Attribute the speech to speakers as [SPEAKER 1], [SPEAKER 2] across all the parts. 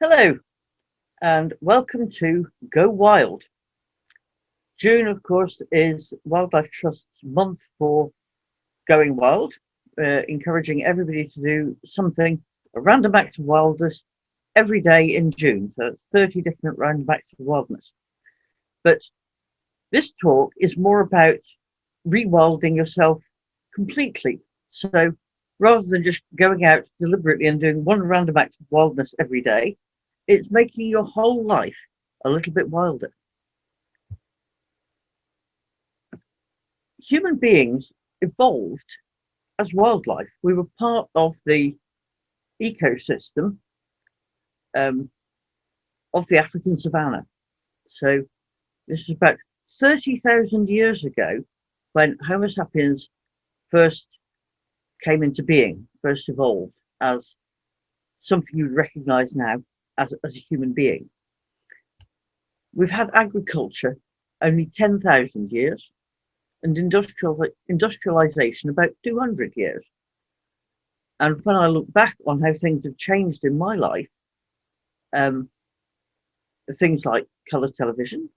[SPEAKER 1] Hello, and welcome to Go Wild. June, of course, is Wildlife Trust's month for going wild, encouraging everybody to do something, a random act of wildness every day in June. So it's 30 different random acts of wildness. But this talk is more about rewilding yourself completely. So rather than just going out deliberately and doing one random act of wildness every day, it's making your whole life a little bit wilder. Human beings evolved as wildlife. We were part of the ecosystem of the African savannah. So this is about 30,000 years ago when Homo sapiens first came into being, first evolved as something you'd recognize now as a human being. We've had agriculture only 10,000 years and industrialization about 200 years. And when I look back on how things have changed in my life, things like color television,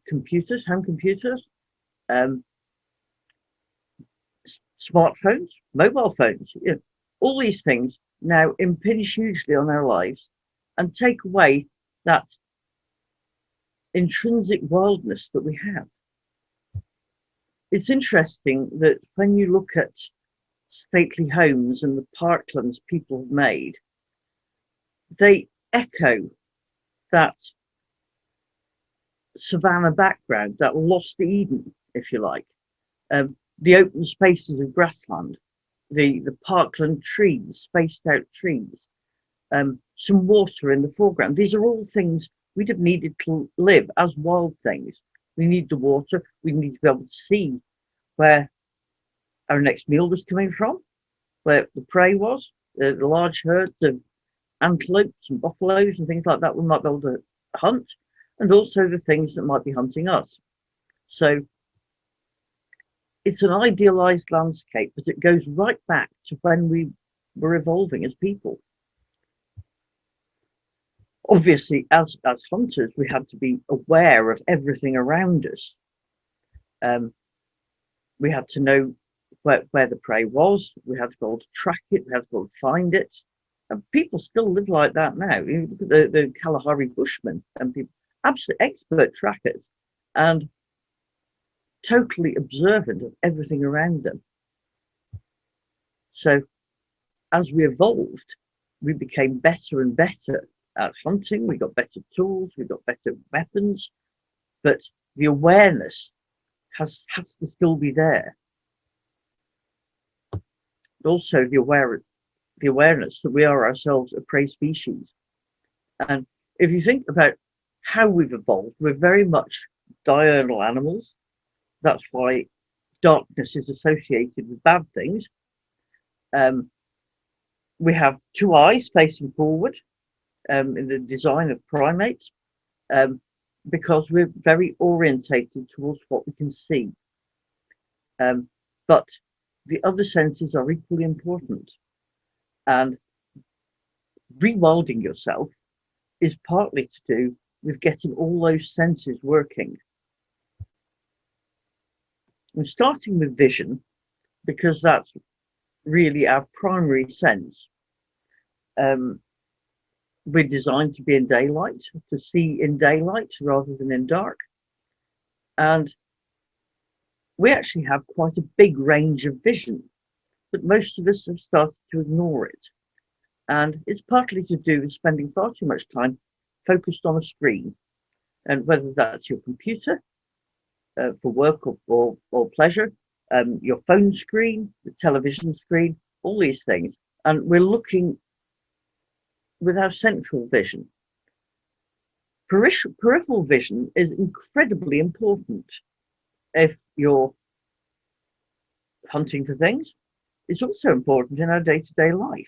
[SPEAKER 1] computers, home computers, smartphones, mobile phones, all these things now impinge hugely on our lives and take away that intrinsic wildness that we have. It's interesting that when you look at stately homes and the parklands people have made, they echo that savannah background, that lost Eden, if you like. The open spaces of grassland, the parkland trees, spaced out trees, some water in the foreground. These are all things we'd have needed to live as wild things. We need the water. We need to be able to see where our next meal was coming from, where the prey was, the large herds of antelopes and buffaloes and things like that we might be able to hunt, and also the things that might be hunting us. So it's an idealized landscape, but it goes right back to when we were evolving as people. Obviously, as hunters, we had to be aware of everything around us. We had to know where the prey was. We had to be able to track it. We had to be able to find it. And people still live like that now. You look at the Kalahari Bushmen and people, absolute expert trackers and totally observant of everything around them. So as we evolved, we became better and better at hunting. We got better tools, we got better weapons, but the awareness has to still be there. Also the awareness that we are ourselves a prey species. And if you think about how we've evolved, we're very much diurnal animals. That's why darkness is associated with bad things. We have two eyes facing forward in the design of primates, because we're very orientated towards what we can see. But the other senses are equally important. And rewilding yourself is partly to do with getting all those senses working. And starting with vision, because that's really our primary sense. We're designed to be in daylight, to see in daylight rather than in dark. And we actually have quite a big range of vision, but most of us have started to ignore it. And it's partly to do with spending far too much time focused on a screen, and whether that's your computer for work or pleasure, your phone screen, the television screen, all these things. And we're looking with our central vision. Peripheral vision is incredibly important if you're hunting for things. It's also important in our day-to-day life.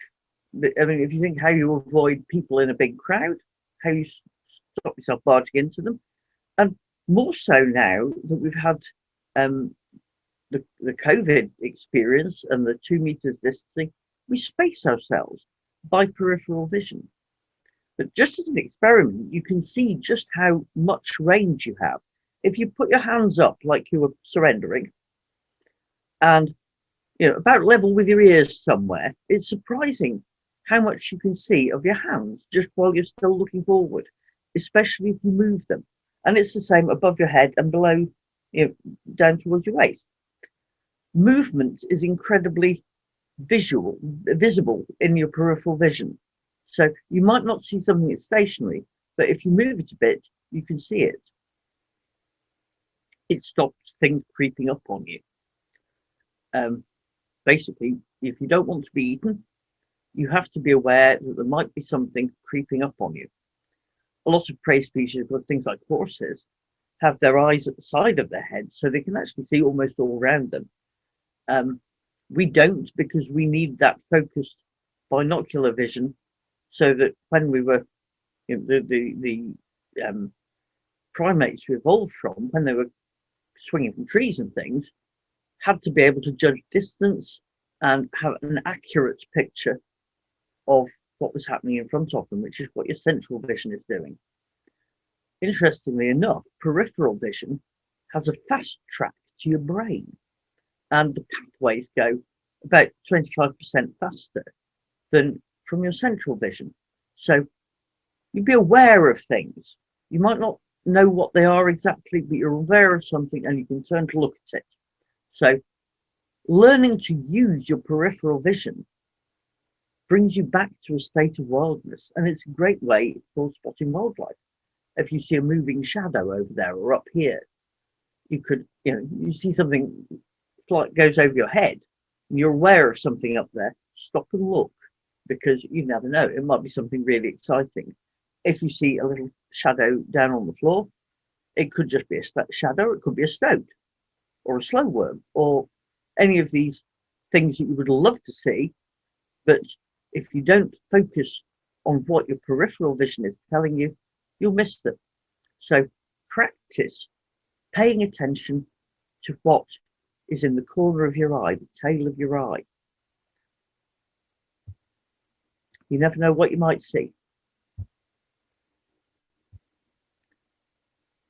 [SPEAKER 1] I mean, if you think how you avoid people in a big crowd, how you stop yourself barging into them, and more so now that we've had the COVID experience and the 2 meters distancing, we space ourselves by peripheral vision. But just as an experiment, you can see just how much range you have. If you put your hands up like you were surrendering and about level with your ears somewhere, it's surprising how much you can see of your hands just while you're still looking forward, especially if you move them. And it's the same above your head and below, down towards your waist. Movement is incredibly visible in your peripheral vision. So you might not see something that's stationary, but if you move it a bit, you can see it. It stops things creeping up on you. Basically, if you don't want to be eaten, you have to be aware that there might be something creeping up on you. A lot of prey species, things like horses, have their eyes at the side of their head, so they can actually see almost all around them. We don't, because we need that focused binocular vision, so that when we were the primates we evolved from, when they were swinging from trees and things, had to be able to judge distance and have an accurate picture of what was happening in front of them, which is what your central vision is doing. Interestingly enough, peripheral vision has a fast track to your brain, and the pathways go about 25% faster than from your central vision. So you'd be aware of things. You might not know what they are exactly, but you're aware of something and you can turn to look at it. So learning to use your peripheral vision brings you back to a state of wildness, and it's a great way for spotting wildlife. If you see a moving shadow over there or up here, you could, you see something like goes over your head, and you're aware of something up there, stop and look, because you never know, it might be something really exciting. If you see a little shadow down on the floor, it could just be a shadow, it could be a stoat or a slow worm or any of these things that you would love to see, but if you don't focus on what your peripheral vision is telling you, you'll miss them. So practice paying attention to what is in the corner of your eye, the tail of your eye. You never know what you might see.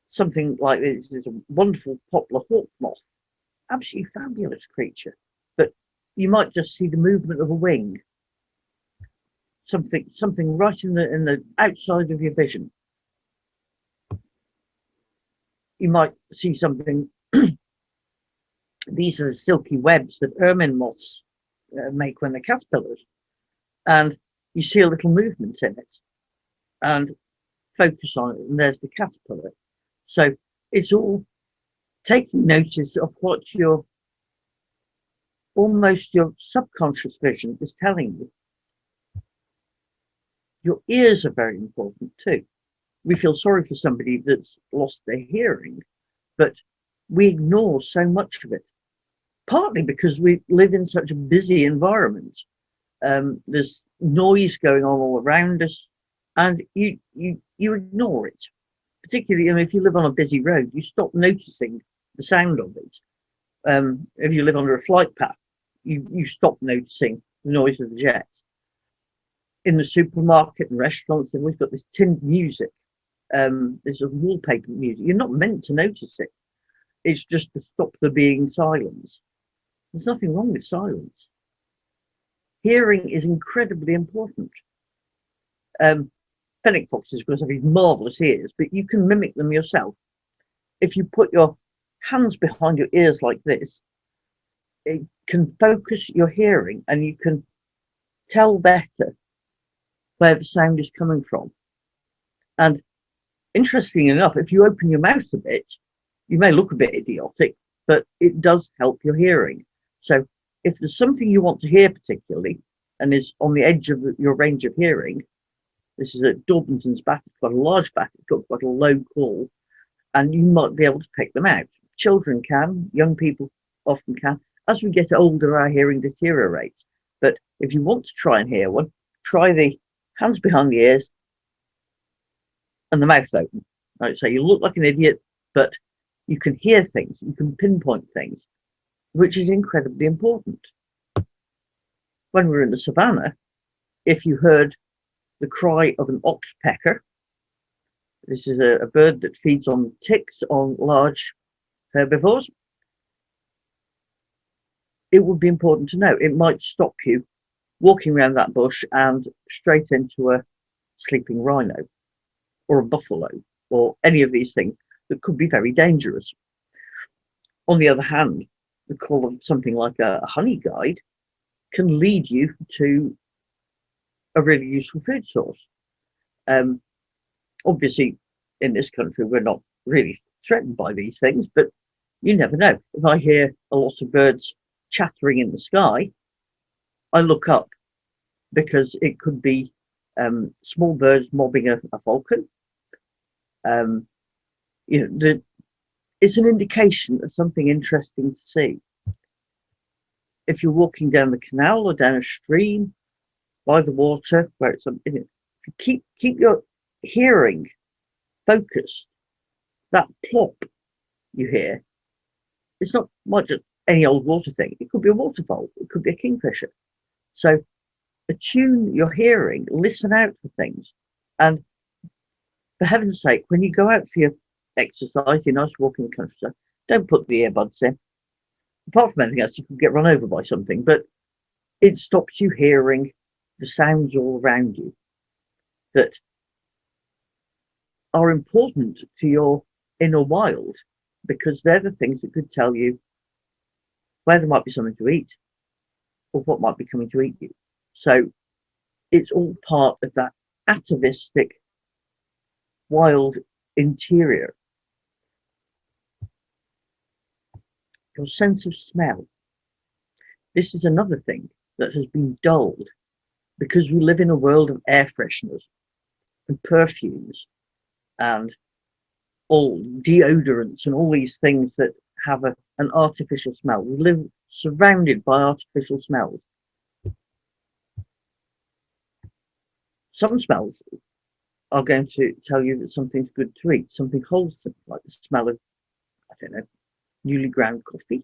[SPEAKER 1] Something like this is a wonderful poplar hawk moth, absolutely fabulous creature, but you might just see the movement of a wing, something right in the outside of your vision. You might see something. These are the silky webs that ermine moths make when they're caterpillars, and you see a little movement in it and focus on it, and there's the caterpillar. So it's all taking notice of what your subconscious vision is telling you. Your ears are very important too. We feel sorry for somebody that's lost their hearing, but we ignore so much of it, partly because we live in such a busy environment. There's noise going on all around us, and you ignore it. Particularly, if you live on a busy road, you stop noticing the sound of it. If you live under a flight path, you stop noticing the noise of the jets. In the supermarket and restaurants, and we've got this tinned music. There's a wallpaper music. You're not meant to notice it. It's just to stop there being silence. There's nothing wrong with silence. Hearing is incredibly important. Fennec foxes, of course, have these marvelous ears, but you can mimic them yourself. If you put your hands behind your ears like this, it can focus your hearing, and you can tell better where the sound is coming from. And interestingly enough, if you open your mouth a bit, you may look a bit idiotic, but it does help your hearing. So if there's something you want to hear particularly and is on the edge of your range of hearing, this is a Dorbinson's bat. It's got a large bat, it's got quite a low call, and you might be able to pick them out. Children can, young people often can. As we get older, our hearing deteriorates. But if you want to try and hear one, try the hands behind the ears and the mouth open. Right, so you look like an idiot, but you can hear things, you can pinpoint things, which is incredibly important. When we were in the savannah, if you heard the cry of an oxpecker. This is a bird that feeds on ticks on large herbivores. It would be important to know. It might stop you walking around that bush and straight into a sleeping rhino or a buffalo or any of these things that could be very dangerous. On the other hand, the call of something like a honey guide can lead you to a really useful food source. Obviously, in this country, we're not really threatened by these things, but you never know. If I hear a lot of birds chattering in the sky, I look up because it could be small birds mobbing a falcon. It's an indication of something interesting to see. If you're walking down the canal or down a stream by the water, where it's if you keep your hearing focused, that plop you hear, it's not just any old water thing. It could be a waterfowl. It could be a kingfisher. So attune your hearing, listen out for things. And for heaven's sake, when you go out for your exercise, your nice walk in the countryside, don't put the earbuds in. Apart from anything else, you could get run over by something, but it stops you hearing the sounds all around you that are important to your inner wild, because they're the things that could tell you where there might be something to eat or what might be coming to eat you. So it's all part of that atavistic wild interior. Your sense of smell. This is another thing that has been dulled because we live in a world of air fresheners and perfumes and all deodorants and all these things that have an artificial smell. We live surrounded by artificial smells. Some smells are going to tell you that something's good to eat, something wholesome, like the smell of, I don't know, newly ground coffee,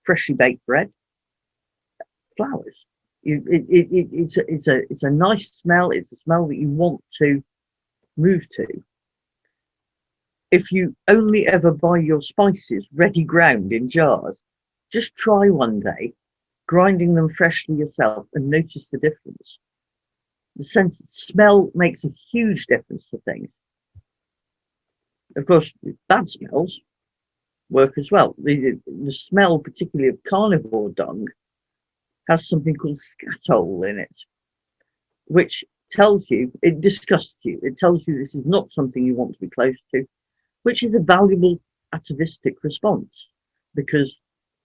[SPEAKER 1] freshly baked bread, flowers. It's a nice smell. It's a smell that you want to move to. If you only ever buy your spices ready ground in jars, just try one day grinding them freshly yourself and notice the difference. The sense of smell makes a huge difference to things. Of course, bad smells work as well. The smell, particularly of carnivore dung, has something called scatol in it, which tells you, it disgusts you. It tells you this is not something you want to be close to, which is a valuable atavistic response, because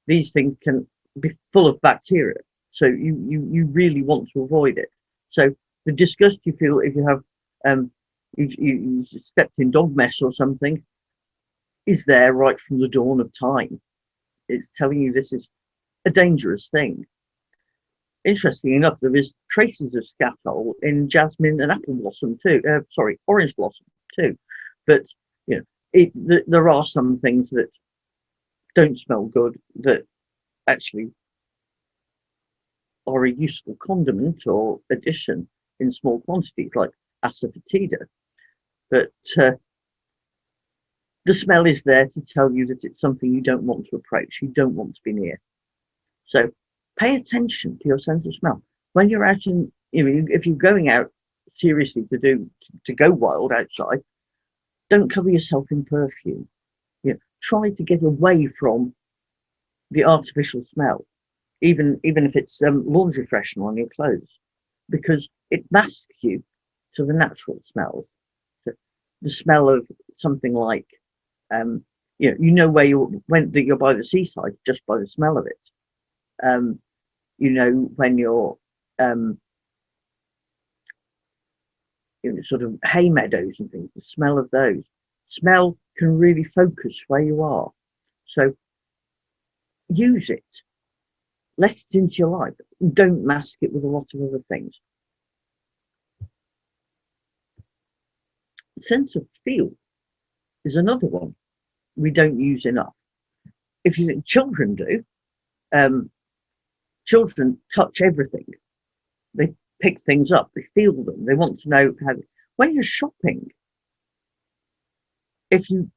[SPEAKER 1] these things can be full of bacteria. So you really want to avoid it. So the disgust you feel if you have you stepped in dog mess or something is there right from the dawn of time. It's telling you this is a dangerous thing. Interestingly enough, there is traces of scatol in jasmine and apple blossom too. Orange blossom too. But you know, there are some things that don't smell good that actually are a useful condiment or addition in small quantities, like asafoetida. But the smell is there to tell you that it's something you don't want to approach, you don't want to be near. So pay attention to your sense of smell when you're out in, if you're going out seriously to go wild outside. Don't cover yourself in perfume. Try to get away from the artificial smell, even if it's laundry freshener on your clothes, because it masks you to the natural smells. The smell of something like, where that you're by the seaside just by the smell of it. When you're sort of hay meadows and things, the smell of those. Smell can really focus where you are. So use it. Let it into your life. Don't mask it with a lot of other things. Sense of feel is another one we don't use enough. If you think children do, children touch everything. They pick things up. They feel them. They want to know how. When you're shopping, if you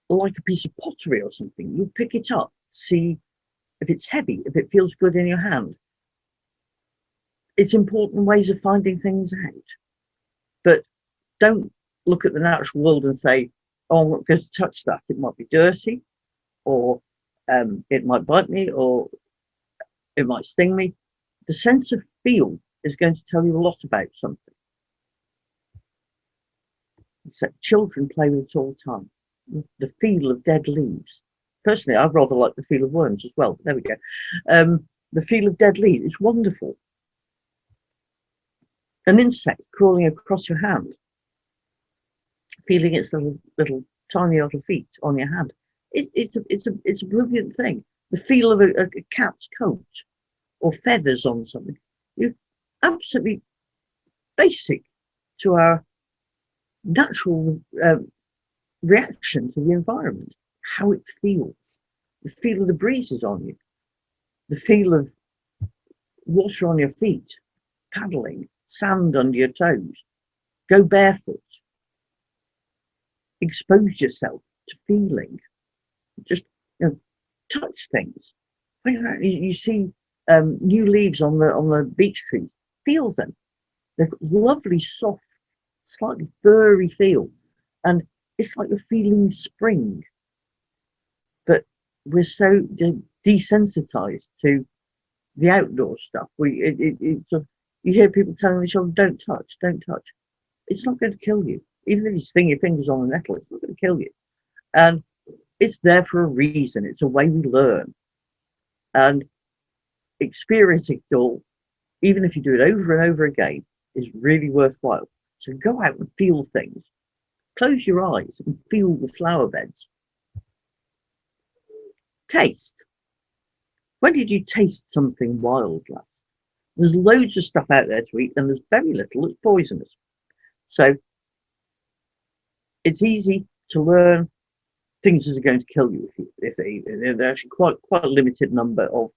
[SPEAKER 1] like a piece of pottery or something, you pick it up, see if it's heavy, if it feels good in your hand. It's important ways of finding things out. But don't look at the natural world and say, oh, I'm not going to touch that. It might be dirty, or it might bite me, or it might sting me. The sense of feel is going to tell you a lot about something. Except children play with it all the time. The feel of dead leaves. Personally, I rather like the feel of worms as well. But there we go. The feel of dead leaves is wonderful. An insect crawling across your hand, feeling its little tiny little feet on your hand. It's a brilliant thing. The feel of a cat's coat or feathers on something. You absolutely basic to our natural reaction to the environment, how it feels, the feel of the breezes on you, the feel of water on your feet, paddling, sand under your toes. Go barefoot, expose yourself to feeling, just touch things. When you see new leaves on the beech trees, feel them. They've got lovely, soft, slightly furry feel, and it's like you're feeling spring. But we're so desensitized to the outdoor stuff. You hear people telling each other, don't touch, don't touch. It's not going to kill you. Even if you sting your fingers on the nettle, it's not going to kill you. And it's there for a reason. It's a way we learn. And experiencing it all, even if you do it over and over again, is really worthwhile. So go out and feel things. Close your eyes and feel the flower beds. Taste. When did you taste something wild last? There's loads of stuff out there to eat, and there's very little that's poisonous. So it's easy to learn things that are going to kill you if there's actually quite a limited number of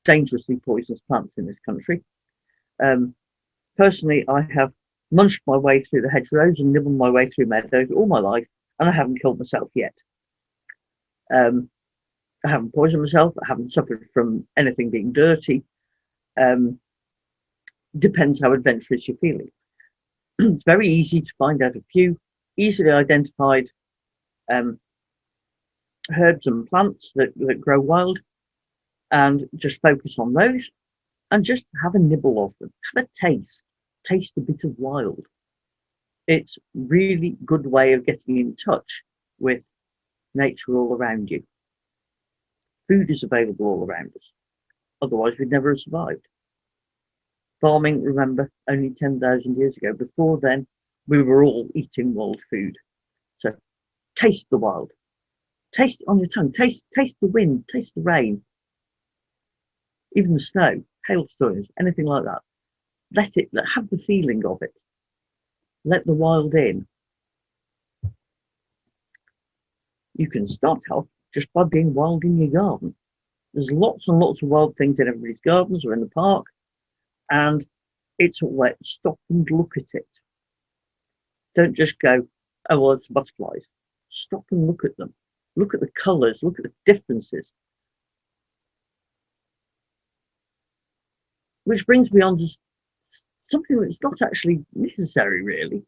[SPEAKER 1] dangerously poisonous plants in this country. Personally, I have munched my way through the hedgerows and nibbled my way through meadows all my life, and I haven't killed myself yet. I haven't poisoned myself. I haven't suffered from anything being dirty. Depends how adventurous you're feeling. It's very easy to find out a few easily identified herbs and plants that grow wild, and just focus on those and just have a nibble of them. Have a taste a bit of wild. It's really good way of getting in touch with nature all around you. Food is available all around us. Otherwise, we'd never have survived. Farming, remember, only 10,000 years ago. Before then, we were all eating wild food. So taste the wild. Taste it on your tongue. Taste the wind. Taste the rain. Even the snow, hailstones, anything like that. Have the feeling of it. Let the wild in. You can start off just by being wild in your garden. There's lots and lots of wild things in everybody's gardens or in the park, and it's all right. Stop and look at it. Don't just go, oh, well, it's butterflies. Stop and look at them. Look at the colours, look at the differences. Which brings me on to something that's not actually necessary, really.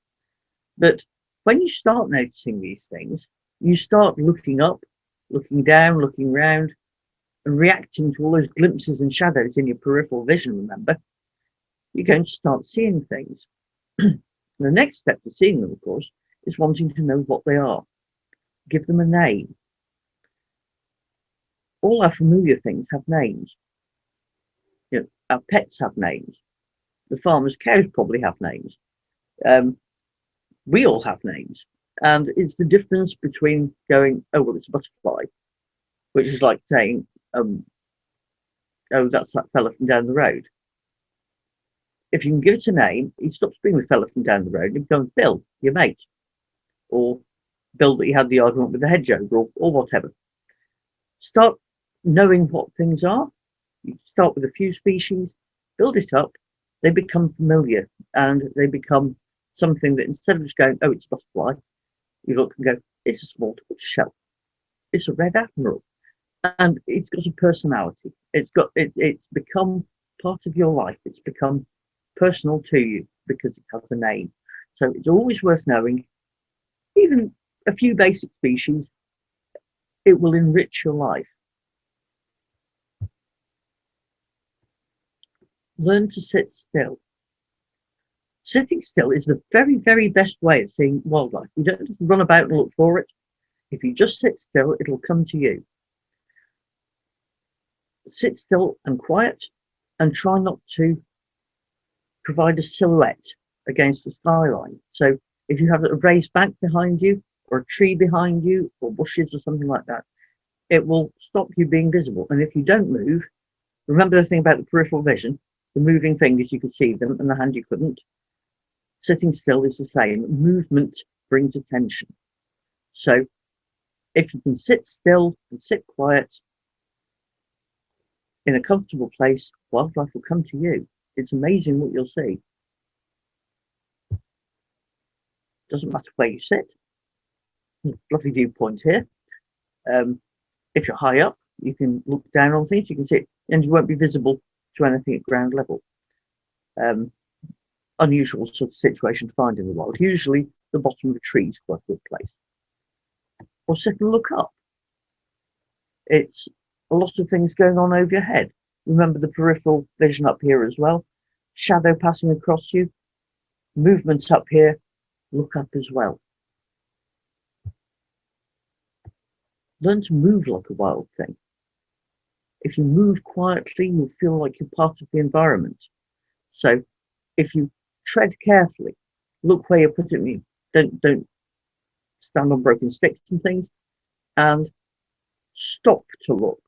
[SPEAKER 1] But when you start noticing these things, you start looking up, looking down, looking round, and reacting to all those glimpses and shadows in your peripheral vision, remember, you're going to start seeing things. The next step to seeing them, of course, is wanting to know what they are. Give them a name. All our familiar things have names. Our pets have names. The farmers' cows probably have names. We all have names. And it's the difference between going, oh, well, it's a butterfly, which is like saying, oh, that's that fella from down the road. If you can give it a name, he stops being the fella from down the road and becomes Bill, your mate, or Bill that you had the argument with the hedgehog, or whatever. Start knowing what things are. You start with a few species, build it up, they become familiar, and they become something that instead of just going, oh, it's a butterfly, you look and go, it's a small tortoiseshell, it's a red admiral, and it's got a personality. It's become part of your life. It's become personal to you because it has a name. So it's always worth knowing, even a few basic species. It will enrich your life. Learn to sit still. Sitting still is the very, very best way of seeing wildlife. You don't have to run about and look for it. If you just sit still, it'll come to you. Sit still and quiet, and try not to provide a silhouette against the skyline. So if you have a raised bank behind you, or a tree behind you, or bushes or something like that, it will stop you being visible. And if you don't move, remember the thing about the peripheral vision, the moving fingers, you could see them, and the hand you couldn't. Sitting still is the same. Movement brings attention. So if you can sit still and sit quiet in a comfortable place, wildlife will come to you. It's amazing what you'll see. Doesn't matter where you sit. Lovely viewpoint here. If you're high up, you can look down on things, you can see it, and you won't be visible to anything at ground level. Unusual sort of situation to find in the wild. Usually the bottom of a tree is quite a good place. Or sit and look up. It's a lot of things going on over your head. Remember the peripheral vision up here as well. Shadow passing across you. Movements up here. Look up as well. Learn to move like a wild thing. If you move quietly, you'll feel like you're part of the environment. So if you tread carefully, look where you're putting me. Don't stand on broken sticks and things, and stop to look.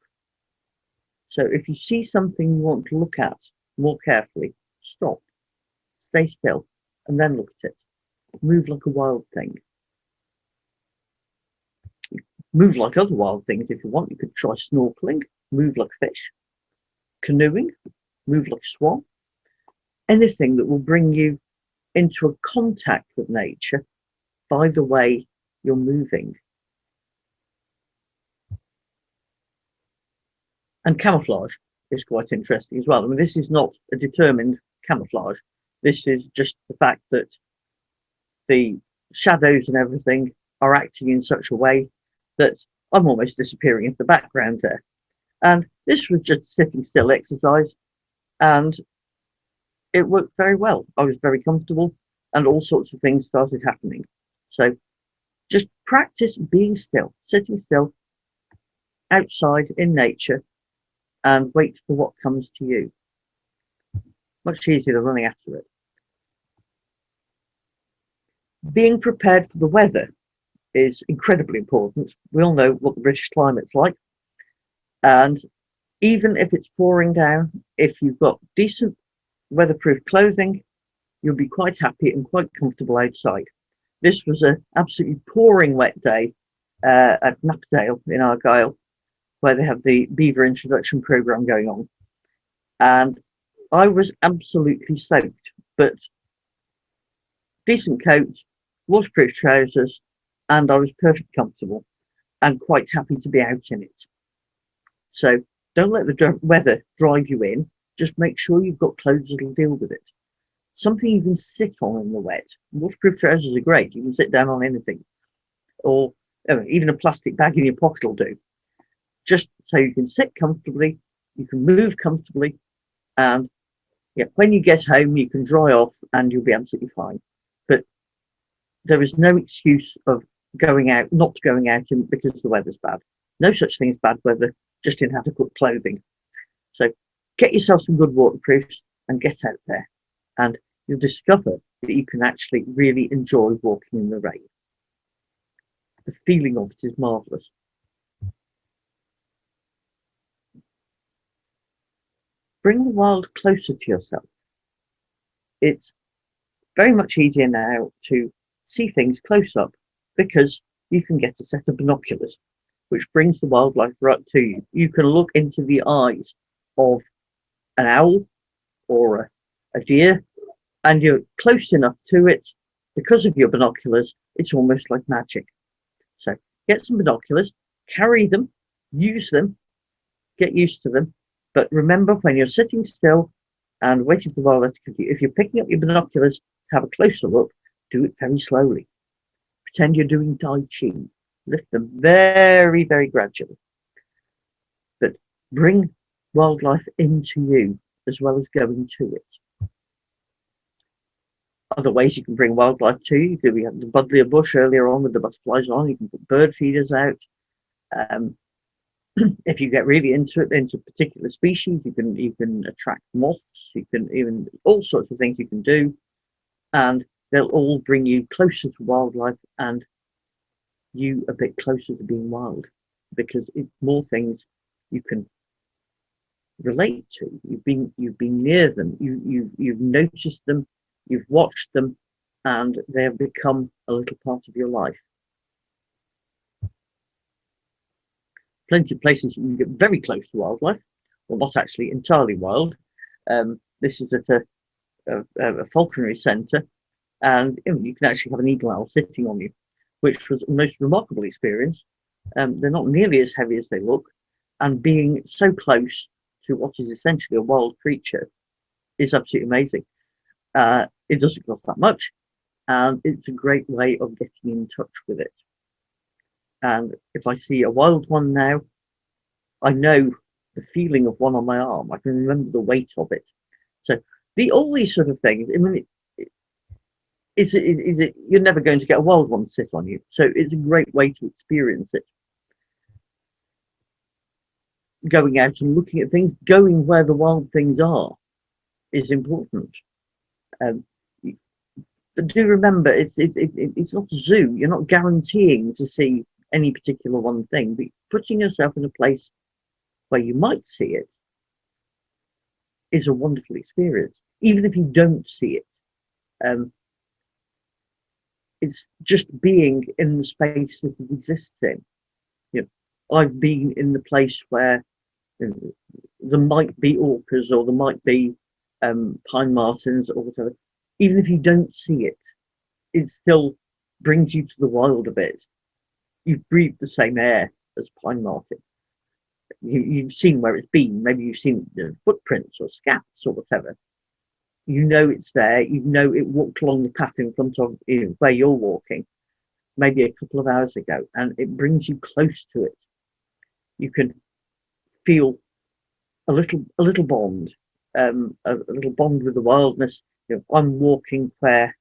[SPEAKER 1] So if you see something you want to look at more carefully, stop, stay still, and then look at it. Move like a wild thing. Move like other wild things if you want. You could try snorkeling, move like fish, canoeing, move like swan. Anything that will bring you into a contact with nature by the way you're moving. And camouflage is quite interesting as well. I mean, this is not a determined camouflage. This is just the fact that the shadows and everything are acting in such a way that I'm almost disappearing into the background there. And this was just sitting still exercise, and it worked very well. I was very comfortable, and all sorts of things started happening. So just practice being still, sitting still outside in nature, and wait for what comes to you. Much easier than running after it. Being prepared for the weather is incredibly important. We all know what the British climate's like. And even if it's pouring down, if you've got decent weatherproof clothing, you'll be quite happy and quite comfortable outside. This was an absolutely pouring wet day at Knapdale in Argyll, where they have the beaver introduction program going on. And I was absolutely soaked, but decent coat, waterproof trousers, and I was perfectly comfortable and quite happy to be out in it. So don't let the weather drive you in. Just make sure you've got clothes that'll deal with it. Something you can sit on in the wet. Waterproof trousers are great. You can sit down on anything, or even a plastic bag in your pocket will do. Just so you can sit comfortably, you can move comfortably, and when you get home, you can dry off and you'll be absolutely fine. But there is no excuse of going out, not going out because the weather's bad. No such thing as bad weather, just inadequate clothing. So get yourself some good waterproofs and get out there, and you'll discover that you can actually really enjoy walking in the rain. The feeling of it is marvellous. Bring the wild closer to yourself. It's very much easier now to see things close up because you can get a set of binoculars, which brings the wildlife right to you. You can look into the eyes of an owl or a deer, and you're close enough to it because of your binoculars, it's almost like magic. So get some binoculars, carry them, use them, get used to them. But remember, when you're sitting still and waiting for the wildlife to come to you, if you're picking up your binoculars to have a closer look, do it very slowly. Pretend you're doing Tai Chi. Lift them very, very gradually. But bring wildlife into you as well as going to it. Other ways you can bring wildlife to you. We had the buddleia bush earlier on with the butterflies on. You can put bird feeders out. If you get really into it, into particular species, you can attract moths. You can even all sorts of things you can do, and they'll all bring you closer to wildlife and you a bit closer to being wild, because it's more things you can relate to. You've been near them. You've noticed them. You've watched them, and they have become a little part of your life. Plenty of places you can get very close to wildlife, well, not actually entirely wild. This is at a falconry centre, and you can actually have an eagle owl sitting on you, which was a most remarkable experience. They're not nearly as heavy as they look, and being so close to what is essentially a wild creature is absolutely amazing. It doesn't cost that much, and it's a great way of getting in touch with it. And if I see a wild one now, I know the feeling of one on my arm. I can remember the weight of it. So all these sort of things. I mean, you're never going to get a wild one to sit on you. So it's a great way to experience it. Going out and looking at things, going where the wild things are, is important. But do remember, it's not a zoo. You're not guaranteeing to see any particular one thing, but putting yourself in a place where you might see it is a wonderful experience, even if you don't see it. It's just being in the space that it exists in. I've been in the place where there might be orcas, or there might be pine martens or whatever. Even if you don't see it, it still brings you to the wild a bit. You've breathed the same air as pine marten. You've seen where it's been. Maybe you've seen footprints or scats or whatever. You know it's there. You know it walked along the path in front of where you're walking, maybe a couple of hours ago, and it brings you close to it. You can feel a little bond, a little bond with the wildness. I'm walking where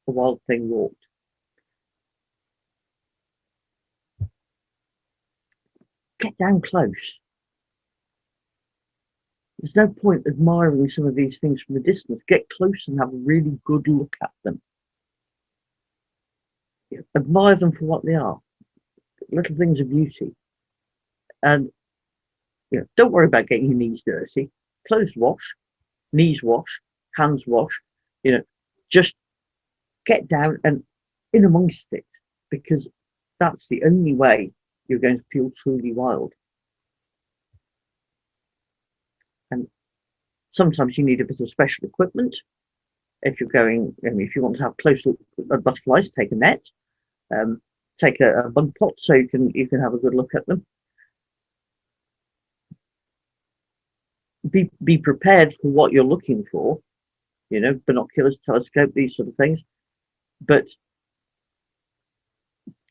[SPEAKER 1] a wild thing walked. Get down close. There's no point admiring some of these things from a distance. Get close and have a really good look at them. Admire them for what they are, little things of beauty. And don't worry about getting your knees dirty. Clothes wash, knees wash, hands wash. Just get down and in amongst it, because that's the only way you're going to feel truly wild. And sometimes you need a bit of special equipment. If you're going, if you want to have close look at butterflies, take a net, take a bug pot so you can have a good look at them. Be prepared for what you're looking for. Binoculars, telescope, these sort of things. But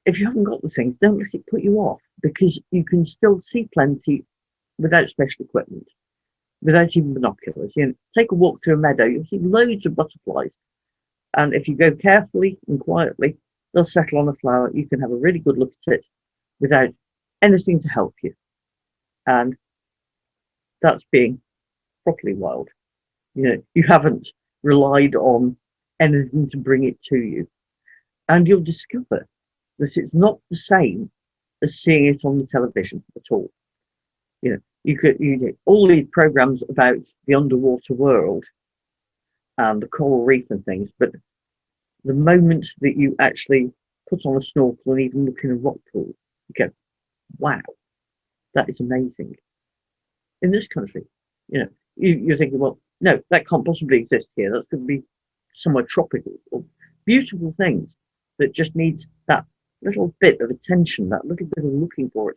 [SPEAKER 1] if you haven't got the things, don't let it put you off, because you can still see plenty without special equipment, without even binoculars. Take a walk through a meadow, you'll see loads of butterflies, and if you go carefully and quietly, they'll settle on a flower. You can have a really good look at it without anything to help you, and that's being properly wild. You haven't relied on anything to bring it to you, and you'll discover that it's not the same as seeing it on the television at all. You get all these programs about the underwater world and the coral reef and things, but the moment that you actually put on a snorkel and even look in a rock pool, you go, wow, that is amazing. In this country, you're thinking, well, No, that can't possibly exist here. That's going to be somewhere tropical, or beautiful things that just needs that little bit of attention, that little bit of looking for it.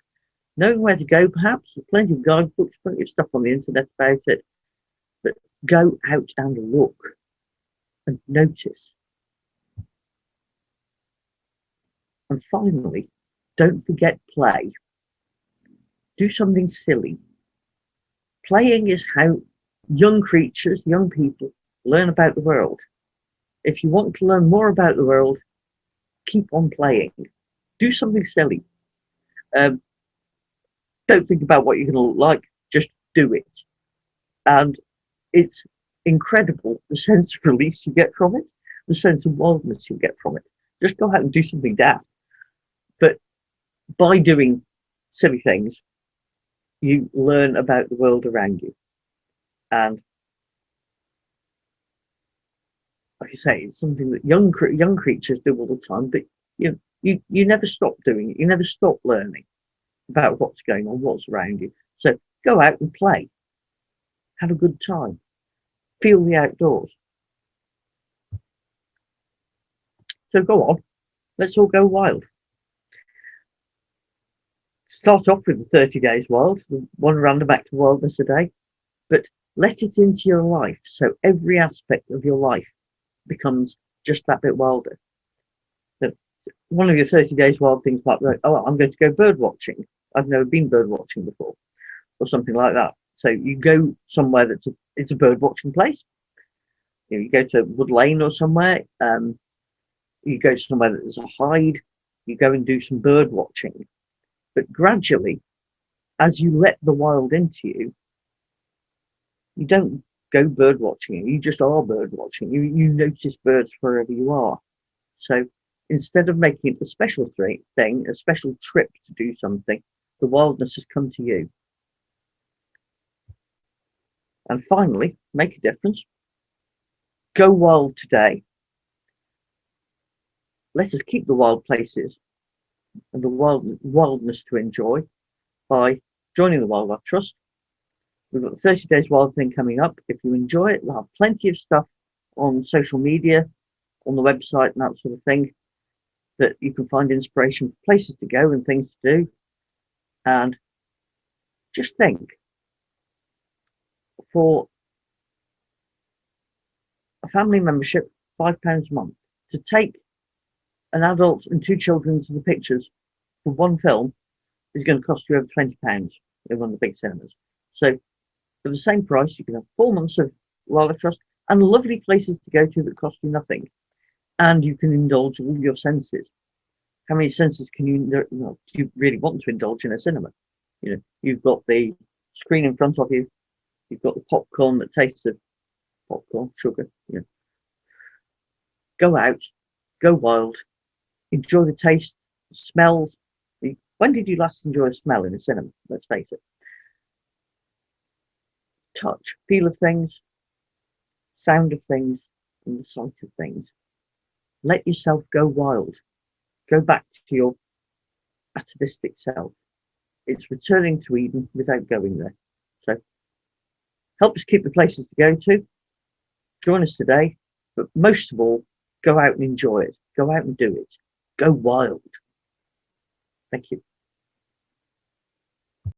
[SPEAKER 1] Knowing where to go, perhaps. There's plenty of guidebooks, plenty of stuff on the internet about it. But go out and look and notice. And finally, don't forget play. Do something silly. Playing is how young creatures, young people, learn about the world. If you want to learn more about the world, keep on playing. Do something silly. Don't think about what you're going to look like. Just do it. And it's incredible the sense of release you get from it, the sense of wildness you get from it. Just go out and do something daft. But by doing silly things, you learn about the world around you. And like I say, it's something that young creatures do all the time, but you never stop doing it. You never stop learning about what's going on, what's around you. So go out and play. Have a good time. Feel the outdoors. So go on. Let's all go wild. Start off with the 30 days wild, the one random act of wildness a day, but let it into your life so every aspect of your life becomes just that bit wilder. So one of your 30 days wild things might be like, oh, I'm going to go bird watching. I've never been bird watching before, or something like that. So you go somewhere it's a bird watching place. You go to Wood Lane or somewhere. You go somewhere that there's a hide. You go and do some bird watching. But gradually, as you let the wild into you, you don't go bird watching. You just are bird watching. You notice birds wherever you are. So instead of making it a special thing, a special trip to do something, the wildness has come to you. And finally, make a difference. Go wild today. Let us keep the wild places and the wildness to enjoy by joining the Wildlife Trust. We've got the 30 Days Wild thing coming up. If you enjoy it, we'll have plenty of stuff on social media, on the website and that sort of thing, that you can find inspiration for places to go and things to do. And just think, for a family membership, £5 a month, to take an adult and two children to the pictures for one film is going to cost you over £20 in one of the big cinemas. So for the same price, you can have 4 months of Wildlife Trust and lovely places to go to that cost you nothing. And you can indulge all your senses. How many senses can do you really want to indulge in a cinema? You've got the screen in front of you. You've got the popcorn that tastes of popcorn, sugar. Go out, go wild, enjoy the taste, the smells. When did you last enjoy a smell in a cinema? Let's face it. Touch, feel of things, sound of things, and the sight of things. Let yourself go wild. Go back to your atavistic self. It's returning to Eden without going there. So help us keep the places to go to. Join us today, but most of all, go out and enjoy it. Go out and do it. Go wild. Thank you.